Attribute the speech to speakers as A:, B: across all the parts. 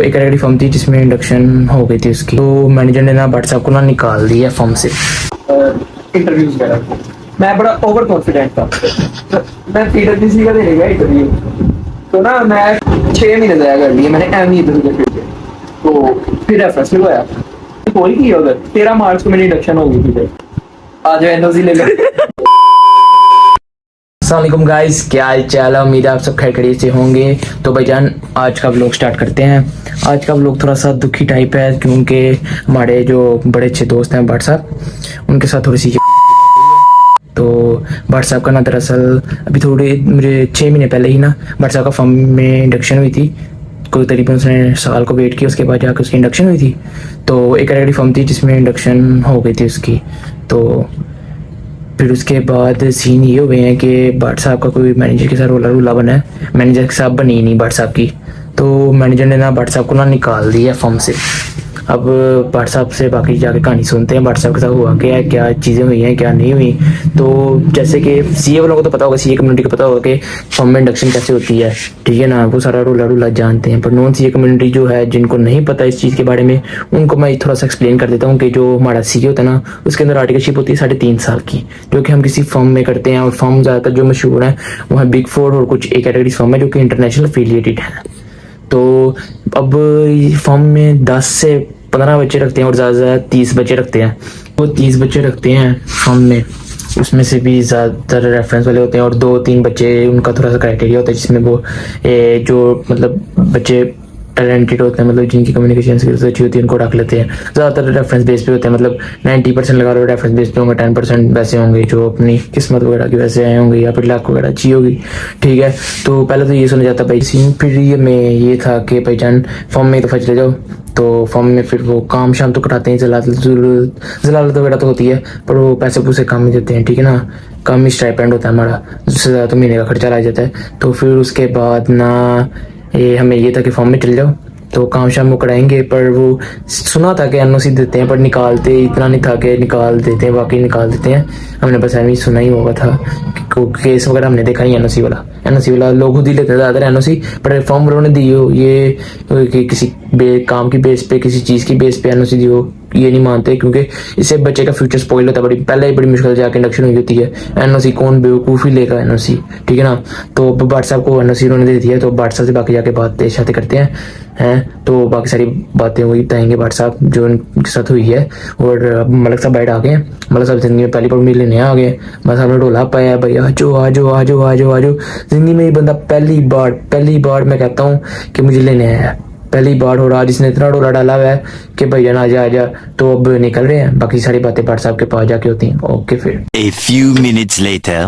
A: एक category form थी जिसमें इंडक्शन हो गई थी उसकी, तो मैनेजर ने ना व्हाट्सएप को ना निकाल दिया फॉर्म से।
B: इंटरव्यूज वगैरह मैं बड़ा ओवर कॉन्फिडेंट था। मैं पीडब्ल्यूसी का देने गया इंटरव्यू, तो ना मैं 6 महीने ज़ाया कर लिए मैंने एम इधर उधर फिर के, तो फिर रेफरेंस मिलवाया कोई की उधर 13 मार्च को मेरी इंडक्शन हो गई थी। आज एनओसी ले लो।
A: अस्सलाम गाइस, क्या हाल चाल है? उम्मीद है आप सब खैर खैरियत से होंगे। तो भाईजान आज का व्लॉग स्टार्ट करते हैं। आज का व्लॉग थोड़ा सा दुखी टाइप है क्योंकि हमारे जो बड़े अच्छे दोस्त हैं भट्ट साहब, उनके साथ थोड़ी सी तो भट्ट साहब का ना दरअसल अभी थोड़े मुझे 6 महीने पहले ही ना भट्ट साहब का फॉर्म में इंडक्शन हुई थी। कोई तरीके उसने साल को वेट किया, उसके बाद जाकर उसकी इंडक्शन हुई थी। तो एक कैटेगरी फॉर्म थी जिसमें इंडक्शन हो गई थी उसकी। तो फिर उसके बाद सीन ये हुए हैं कि भट्ट साहब का कोई मैनेजर के साथ रोला बना है। मैनेजर के साथ बनी ही नहीं भट्ट साहब की, तो मैनेजर ने ना भट्ट साहब को ना निकाल दिया फॉर्म से। अब भट्ट साहब से बाकी जाके कहानी सुनते हैं भट्ट साहब के साथ हुआ क्या है, क्या चीज़ें हुई हैं क्या नहीं हुई। तो जैसे कि सीए वालों को तो पता होगा, सीए कम्युनिटी को पता होगा कि फॉर्म में इंडक्शन कैसे होती है, ठीक है ना, वो सारा रोला जानते हैं। पर नॉन सीए कम्युनिटी जो है, जिनको नहीं पता इस चीज़ के बारे में, उनको मैं थोड़ा सा एक्सप्लेन कर देता हूँ कि जो हमारा सीए होता है ना, उसके अंदर आर्टिकलशिप होती है 3.5 साल की, जो कि हम किसी फॉर्म में करते हैं। और फॉर्म ज़्यादातर जो मशहूर है वो है बिग 4 और कुछ एक कैटेगरी फॉर्म है जो कि इंटरनेशनल एफिलिएटेड है। तो अब फॉर्म में 10 से 15 बच्चे रखते हैं और ज़्यादा से ज़्यादा 30 बच्चे रखते हैं। वो 30 बच्चे रखते हैं फॉर्म में, उसमें से भी ज़्यादातर रेफरेंस वाले होते हैं और 2-3 बच्चे उनका थोड़ा सा क्राइटेरिया होता है जिसमें वो जो मतलब बच्चे टैलेंटेड होते हैं, मतलब जिनकी कम्युनिकेशन स्किल्स अच्छी होती है उनको रख लेते हैं। ज़्यादातर रेफरेंस बेस पे होते हैं, मतलब 90% लगा लो रेफरेंस बेस पे होंगे, 10% वैसे होंगे जो अपनी किस्मत वगैरह की वैसे आए होंगे या फिर लाख वगैरह अच्छी होगी, ठीक है। तो पहले तो ये सुना जाता भाई सीन, फिर ये में ये था कि भाईजान फॉर्म में दफ़ा चले जाओ, तो फॉर्म में फिर वो काम शाम तो कराते हैं, जलालत वगैरह तो होती है, पर वो पैसे पूसे कम ही देते हैं, ठीक है ना। कम ही स्टाइपेंड होता है हमारा, उससे ज़्यादा तो महीने का खर्चा लग जाता है। तो फिर उसके बाद ना ये हमें ये था कि फॉर्म में चले जाओ तो काम शाम वो कराएंगे, पर वो सुना था कि एनओसी देते हैं, पर निकालते इतना नहीं था कि निकाल देते हैं, वाकई निकाल देते हैं। हमने बस ऐसे ही सुना ही होगा था, केस वगैरह हमने देखा नहीं। एनओसी वाला लोग खुद ही लेते हैं ज़्यादातर एनओसी, पर फॉर्म वालों ने दी हो ये कि किसी काम की बेस पे, किसी चीज़ की बेस पे एनओसी दी हो, ये नहीं मानते क्योंकि इससे बच्चे का फ्यूचर स्पॉइल होता है। पहले ही बड़ी मुश्किल से जाके इंडक्शन हुई होती है, एनओसी कौन बेवकूफ़ी लेगा एनओसी, ठीक है ना। तो भट्ट साहब को एनओसी उन्होंने दे दिया, तो भट्ट साहब से बाकी जाके बातें शातें करते हैं तो बाकी सारी बातें वही बताएंगे भट्ट साहब जो उनके साथ हुई है। और अब मलिक साहब बैठ आ गए हैं, मलिक साहब जिंदगी में पहली बार मिलने नहीं आ गए। मलिक साहब ने ढोला पाया है, भाई आजो आजो आजो आजो आजो। जिंदगी में ये बंदा पहली बार मैं कहता हूँ कि मुझे लेने आया है, पहली बार हो रहा, जिसने इतना डोला डाला हुआ है कि भैया ना आजा। तो अब निकल रहे हैं, बाकी सारी बातें भट्ट साहब के पास जाके होती हैं। ओके फिर
C: A few minutes later.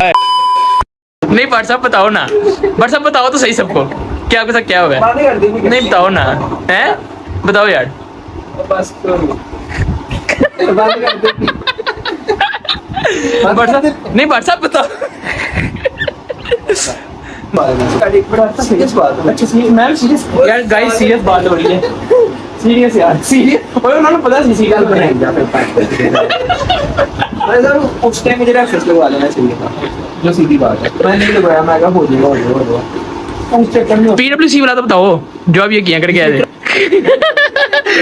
A: नहीं भट्ट साहब बताओ ना, भट्ट साहब बताओ तो सही सबको, क्या आपके साथ क्या होगा? नहीं बताओ ना, हैं बताओ यार।
B: बस
A: भट्ट साहब नहीं, भट्ट साहब बताओ।
B: सीरियस बात है, मैम सीरियस
A: यार गाइस सीरियस बात हो रही है,
B: सीरियस यार सीरियस। और उन्होंने पता नहीं सीरियस बनाएंगे उस टाइम मुझे रेफरेंस लगवा लेना चाहिए था, जो सीधी बात है। मैं नहीं लगवाया, मैं कहा हो जाएगा उस चक्कर में।
A: पीडब्ल्यूसी वाला तो बताओ जो अब ये किया करके आए थे।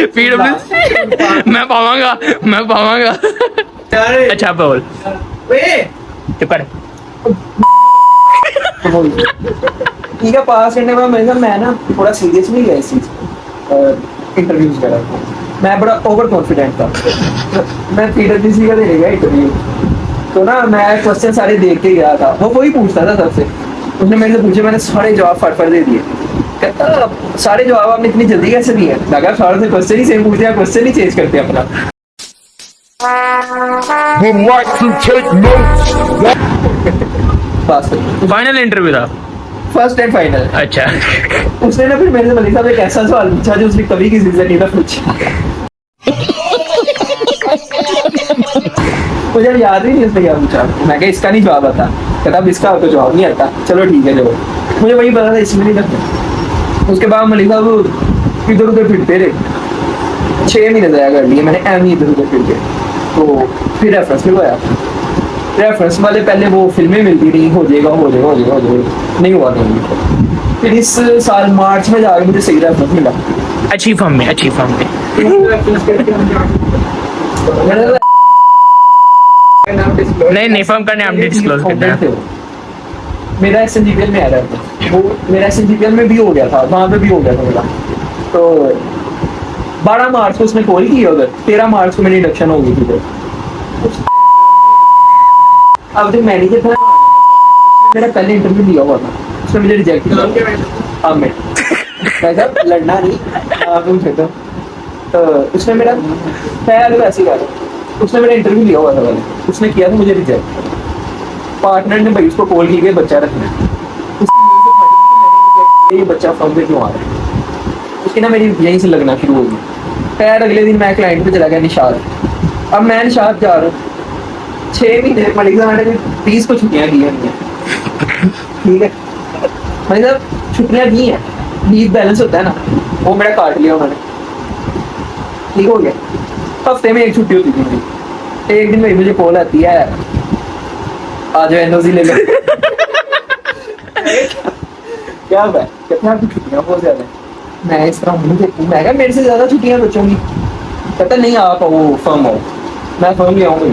A: पीडब्ल्यूसी मैं पावांगा। अच्छा बोल चुप कर।
B: ठीक है, पास करने के बाद मैं ना थोड़ा सीरियस नहीं गया इस चीज़ इंटरव्यूज वगैरह। मैं बड़ा ओवर कॉन्फिडेंट था। मैं पीडब्ल्यूसी का देने गया इंटरव्यू, तो ना मैं क्वेश्चन सारे देख के गया था। वो वही पूछता था सबसे, उसने मेरे से पूछे, मैंने सारे जवाब फट दे दिए। कहता सारे जवाब आपने इतनी जल्दी कैसे दिए? लगा सारे से क्वेश्चन ही सेम पूछते हैं, क्वेश्चन ही चेंज करते हैं अपना।
A: फाइनल इंटरव्यू था,
B: फर्स्ट एंड फाइनल।
A: अच्छा
B: उसने ना फिर मेरे से मलिक साहब एक ऐसा सवाल पूछा जो उसने कभी किसी से नहीं था पूछा। मुझे याद ही नहीं उसने क्या पूछा। मैं कहा इसका नहीं जवाब आता। कहता अब इसका तो जवाब नहीं आता। चलो ठीक है, चलो मुझे वही पता था, इसमें नहीं लगता। उसके बाद मलिक साहब इधर उधर फिरते रहे, 6 महीने ज़ाया कर लिए मैंने एम इधर उधर फिर के, तो फिर रेफरेंस मिलवाया रेफरेंस वाले पहले वो फिल्में मिलती रही, हो जाएगा हो जाएगा हो जाएगा हो जाएगा, नहीं हुआ नहीं। फिर इस साल मार्च में जाके मुझे सही रेफरेंस मिला।
A: अच्छी फॉर्म में, अच्छी फॉर्म में। नहीं नहीं, फॉर्म का नाम डिस्क्लोज करना है।
B: मेरा SNGPL में आ रहा था, वो मेरा SNGPL में भी हो गया था, वहाँ पे भी हो गया था मेरा। तो 12 मार्च को उसने कॉल की उधर, 13 मार्च को मेरी इंडक्शन हो गई थी उधर। अब जो मैनेजर था मेरा पहले इंटरव्यू लिया हुआ था, उसने मुझे रिजेक्ट किया। मैं कहा लड़ना नहीं, तुम छेड़ो। तो उसने मेरा ख्याल वैसे ही कहा, उसने मेरा इंटरव्यू लिया हुआ था पहले, उसने किया था मुझे रिजेक्ट। पार्टनर ने भाई उसको कॉल की, बच्चा रखना है, ये बच्चा फॉर्म पे क्यों आ रहा है, उसकी ना मेरी यहीं से लगना शुरू हो गई। खैर अगले दिन मैं क्लाइंट पे चला गया निशाद। अब मैं निशाद जा रहा हूँ 6 महीने मलिक साहब ने 30 को छुट्टियाँ दी हैं, ठीक है मलिक साहब छुट्टियाँ दी हैं, लीव बैलेंस होता है ना, वो मेरा काट लिया उन्होंने, ठीक हो गया। हफ्ते में 1 छुट्टी होती थी मेरी। एक दिन भाई मुझे कॉल आती है, आज NOC ले लो। क्या हुआ? कहते हैं आपकी छुट्टियाँ बहुत ज्यादा है। मैं इस तरह हूँ, मैं कहा मेरे से ज्यादा छुट्टियाँ बच्चों की। कहता नहीं आप वो फर्म हो, मैं फर्म ले आऊँगी।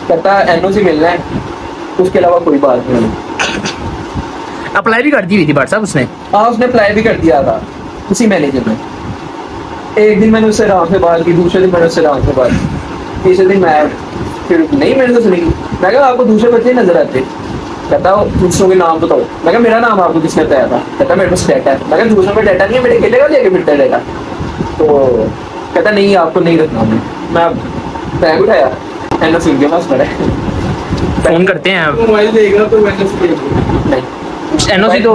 B: कहता NOC मिलना है, उसके अलावा कोई बात नहीं।
A: अप्लाई भी कर दी हुई थी भाट साहब उसने?
B: हाँ उसने अप्लाई भी कर दिया था उसी मैनेजर ने। एक दिन मैंने उससे आराम से बात की, दूसरे दिन मैंने उससे आराम से बात की, तीसरे दिन मैं फिर नहीं मैंने तो सुनी। मैं कहा आपको दूसरे बच्चे नजर आते? कहता दूसरों के नाम बताओ। मैं कहा मेरा नाम आपको किसने बताया था? कहता मेरे पास डाटा है। मैं कहा दूसरों में डाटा नहीं है, मेरे अकेले का लेके फिरता है डाटा। तो कहता नहीं आपको नहीं रखना। मैं बैग उठाया, NOC उनके पास पड़ा है,
A: फोन करते हैं आप।
B: मोबाइल देगा तो नहीं
A: NOC तो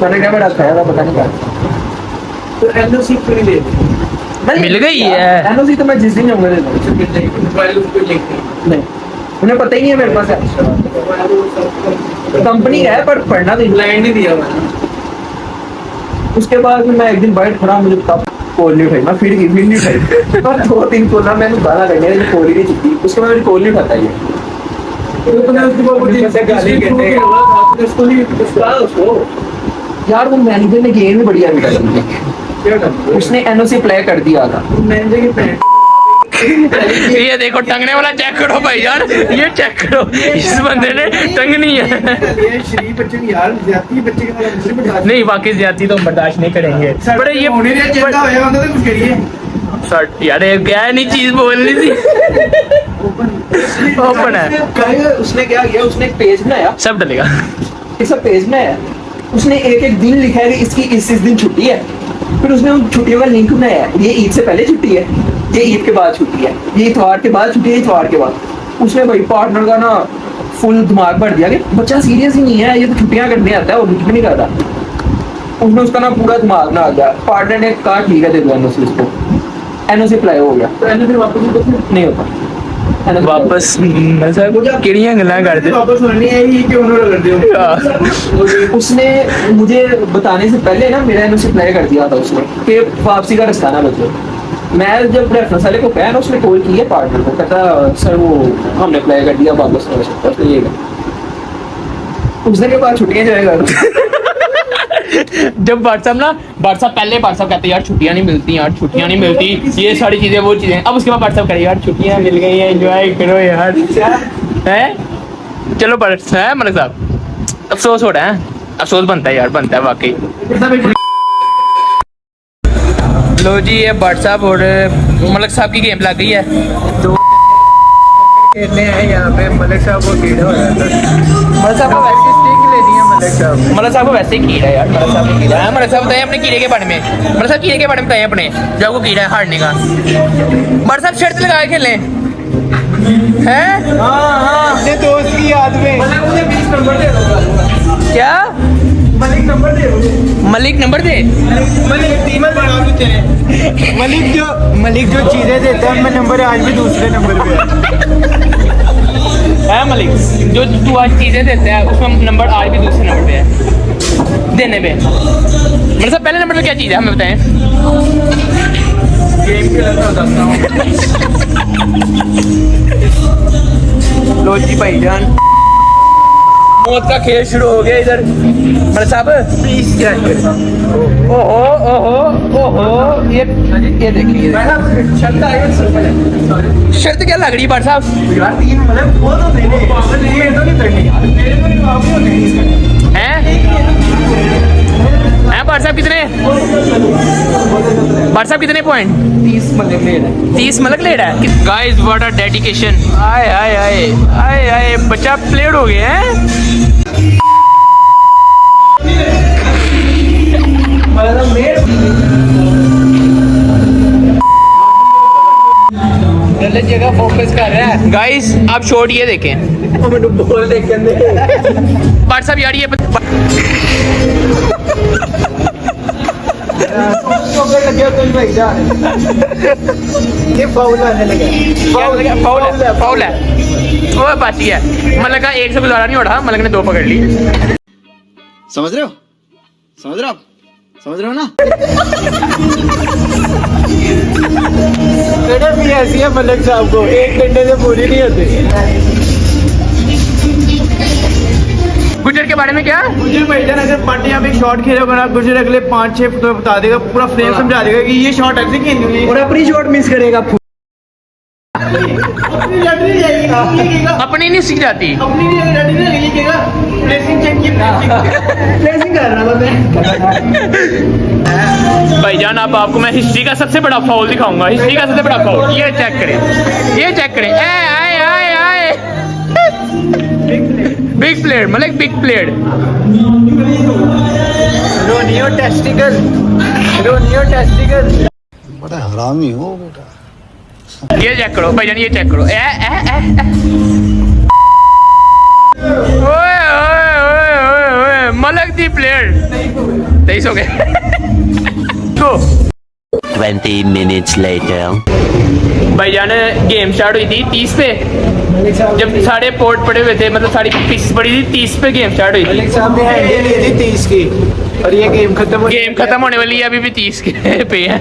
B: मैंने क्या बड़ा खाया था पता नहीं क्या। तो NOC क्यों नहीं दे?
A: मिल गई है
B: NOC तो मैं जिस दिन जाऊंगा दे दूंगा। नहीं उन्हें पता ही नहीं है मेरे पास कंपनी है, पर पढ़ना तो इंग्लैंड नहीं दिया मैंने। उसके बाद मैं एक दिन बाइट खड़ा, मुझे तब कॉल नहीं उठाई, मैं फिर नहीं उठाई। मैं 2-3 कॉल मैंने गाना करने मुझे कॉल ही नहीं चुकी। उसके बाद मेरी कॉल नहीं उठाता ये। यार वो मैनेजर ने गेम में बढ़िया निकाल दी, उसने NOC अप्लाई कर दिया था।
A: ये देखो टंगने वाला चेक करो भाई यार, ये चेक करो, इस बंदे ने टंगनी है। नहीं वाकई ज्यादती तो हम बर्दाश्त नहीं करेंगे। बड़े ये यार क्या है, नहीं चीज बोलनी थी। ओपन है।
B: उसने क्या किया, उसने एक पेज बनाया,
A: सब डलेगा।
B: एक सब पेज बनाया, उसने एक दिन लिखा है कि इसकी इस दिन छुट्टी है। फिर उसने उन छुट्टियों का लिंक बनाया है, ये ईद से पहले छुट्टी है, ये ईद के बाद छुट्टी है, ये इतवार के बाद छुट्टी है, इतवार के बाद। उसने भाई पार्टनर का ना फुल दिमाग भर दिया कि बच्चा सीरियस ही नहीं है, ये तो छुट्टियां करने आता है और कुछ भी नहीं करता। उसने उसका ना पूरा दिमाग ना आ गया। पार्टनर ने कहा ठीक है दे दो NOC उसको। NOC अप्लाई हो गया, तो NOC वापस नहीं होता।
A: वापस किड़ियां गल्ला करते
B: वापस होनी है ही क्यों कर दे। उसने मुझे बताने से पहले ना मेरा NOC अप्लाई कर दिया था उसने कि वापसी का रास्ता ना बचे। मैं जब रेफरेंस वाले को कहा ना, उसने कॉल की है पार्टनर को, कहता सर वो हमने अप्लाई कर दिया, वापस नहीं हो सकता। तो ये उस दिन के बाद छुट्टियां जाएगा।
A: जब व्हाट्सएप पहले व्हाट्सएप कहते यार छुट्टियां नहीं मिलती, यार छुट्टियां नहीं मिलती, ये सारी चीजें वो चीजें। अब उसके बाद व्हाट्सएप करे यार छुट्टियां मिल गई है, एंजॉय करो यार। हैं चलो बस है मलिक साहब, अफसोस हो रहा है, अफसोस बनता है यार, बनता है वाकई। लो जी ये व्हाट्सएप और मलिक साहब की गेम लग गई है। तो खेलने हैं यहाँ पे, मलिक साहब को कीड़ा हो जाता है। मलिक साहब को वैसे स्टिक ले दी है, मलिक साहब को वैसे ही कीड़ा है यार। मलिक साहब को कीड़ा है। मलिक साहब बताइए अपने कीड़े के बारे में, मलिक साहब कीड़े के बारे में बताइए अपने, जो आपको कीड़ा है हारने का। मलिक साहब शर्त लगा के खेलें हैं? हाँ अपने दोस्त की याद में। क्या मलिक नंबर दे? मलिक नंबर दे?
D: मलिक जो चीजें देता है उनमें नंबर आज भी दूसरे नंबर पे
A: है मलिक, जो तू आज चीजें देते हैं उसमें नंबर आज भी दूसरे नंबर पे है देने पे। मतलब सब पहले नंबर पे क्या चीज़ है हमें बताएं।
B: गेम खेलना बताता हूँ। लो जी भाईजान,
A: मौत का खेल शुरू हो गया इधर। बड़े साहब
B: प्लीज क्या
A: ओहो ओहो ओहो, ये देखिए शर्त क्या लग रही है बड़े साहब?
B: यार 3 मतलब वो तो देने ये तो नहीं करनी यार, मेरे को नहीं आप नहीं
A: हैं बड़े साहब कितने? बड़े साहब कितने पॉइंट?
B: 30 मतलब ले रहा है।
A: 30 मलक ले रहा है। Guys what a dedication. आए आए आए आए आए, बच्चा प्लेड हो गया है।
B: मतलब मेरे
D: गलत जगह फोकस कर रहा है।
A: गाइस आप शॉट ये देखें।
B: मैंने बोल देख के
A: बट साहब यार ये
B: लगे तो भाईजान, ये फाउल आने लगा।
A: फाउल है फाउल है। ओए बच गया। मलक का 1 से गुजारा नहीं उड़ा, मलक ने 2 पकड़ ली।
E: समझ रहे हो आप समझ रहे हो ना।
D: मैडम भी ऐसी है मलिक साहब को 1 घंटे से पूरी नहीं होती।
A: गुजर के बारे में क्या?
D: मुझे भाईजान अगर पार्टी यहाँ पे शॉट खेलेगा ना, गुजर अगले 5-6 तो बता देगा, पूरा फ्रेम समझा देगा कि ये शॉट ऐसे खेलनी हुई है।
B: और अपनी शॉट मिस करेगा।
D: अपनी लड़ नहीं जाएगी, अपनी लगेगा,
A: अपनी नहीं सीख जाती।
D: अपनी नहीं लड़ नहीं लगेगी, कहेगा प्लेसिंग चेक की प्लेसिंग कर रहा था मैं।
A: भाईजान अब आपको मैं हिस्ट्री का सबसे बड़ा फाउल दिखाऊंगा। हिस्ट्री का सबसे बड़ा फाउल ये चेक करें, ये चेक करें। आए आए आए बिग प्लेयर मतलब बिग प्लेयर।
D: रोनियो टेस्टिकल
E: बड़ा हरामी हो बेटा।
A: ये चेक करो भाईजान, ये चेक करो। ओए ओए ओए ओए, मलक दी प्लेयर 23 हो गए। गो
C: 20 minutes later.
A: भाईजान गेम स्टार्ट हुई थी 30 पे, जब सारे पोर्ट पड़े हुए थे, मतलब सारी पीसेस पड़ी थी 30 पे गेम स्टार्ट हुई थी।
D: मलिक साहब ने हैंडल ली थी 30 की और ये गेम खत्म हो
A: गेम खत्म होने वाली है, अभी भी 30 के पे है।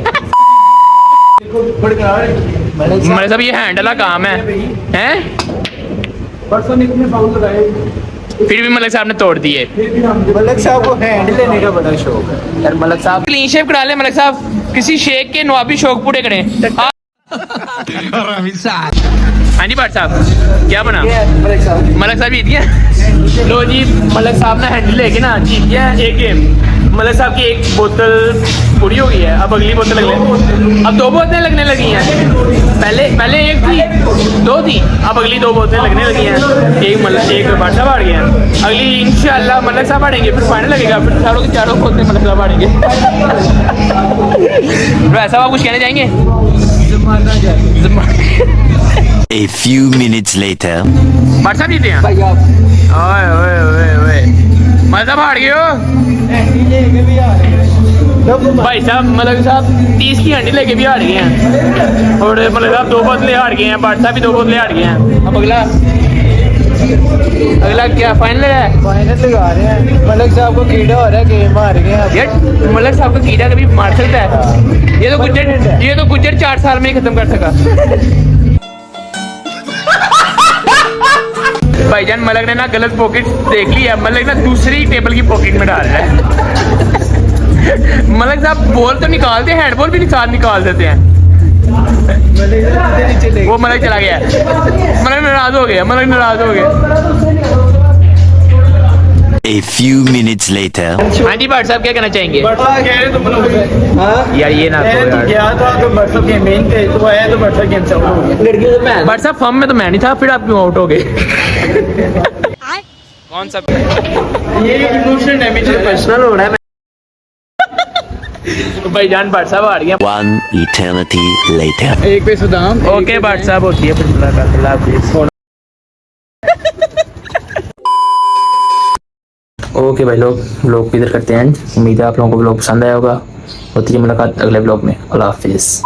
A: मेरे साहब ये हैंडल का काम है हैं?
B: परसों निकले फाउल लगाए,
A: फिर भी मलक साहब ने तोड़ दिए।
D: मलिक साहब को हैंड लेने का बड़ा शौक है।
A: यार मलक साहब क्लीन शेव करा ले। मलक साहब किसी शेख के नवाबी शौक पूरे करें। हाँ जी भाट साहब क्या बना?
B: मलिक साहब
A: मलक साहब जीत गया। लो जी मलक साहब ने हैंडल लेके ना जीत गया एक गेम। मलक साहब की 1 बोतल पूरी हो गई है, अब अगली बोतल लगने, अब 2 बोतलें लगने लगी हैं। पहले 1 थी, 2 थी, अब अगली 2 बोतलें लगने लगी हैं। एक भाट साहब हार गए हैं, अगली इंशाल्लाह मलक साहब हारेंगे, फिर फाइनल लगेगा, फिर चारों की चारों बोतलें मलक साहब हारेंगे। वैसा आप कुछ कहना चाहेंगे?
C: A few minutes later.
A: भाट साहब जीते हैं।
B: भाई आप
A: ओए ओए ओए ओए मलक साहब हार गए हो। भाई साहब मलक साहब 30 की हंडी लेके भी हार गए हैं, और मलक साहब 2 बोतलें हार गए हैं, भाट साहब भी 2 बोतलें हार गए हैं। अब अगला क्या फाइनल है?
D: फाइनल लगा रहे हैं। मलिक साहब को कीड़ा हो रहा है, गेम हार गए हैं।
A: यार मलक साहब का कीड़ा कभी मार सकता है? ये तो गुज्जर 4 साल में ही खत्म कर सका। भाईजान मलक ने ना गलत पॉकेट देख लिया, मलक ना दूसरी टेबल की पॉकेट में डाल रहा है। मलक साहब बॉल तो निकालते हैं, हैंडबॉल भी साथ निकाल देते हैं। वो मलक चला गया, मलक नाराज हो गया।
C: A few minutes later.
A: हाँ जी भाट साहब क्या कहना चाहेंगे?
D: हाँ
A: यार ये ना
D: तो गया था तो व्हाट्सएप गेम में थे, तो आया तो व्हाट्सएप गेम से आउट हो गया।
B: लड़कियों से मैं
A: भाट साहब फॉर्म में तो मैं नहीं था, फिर आप क्यों आउट हो गए? कौन सा?
D: ये इमोशनल डैमेज है।
B: पर्सनल हो रहा है।
A: भाईजान भाट साहब हार गए।
C: 1 eternity later.
D: एक पे सुदाम।
A: ओके भाट साहब होती है फिर मुलाकात। अल्लाह हाफिज़। ओके भाई लोग इधर करते हैं। उम्मीद है आप लोगों को ब्लॉग पसंद आया होगा। होती है मुलाकात अगले ब्लॉग में। अल्लाह हाफिज़।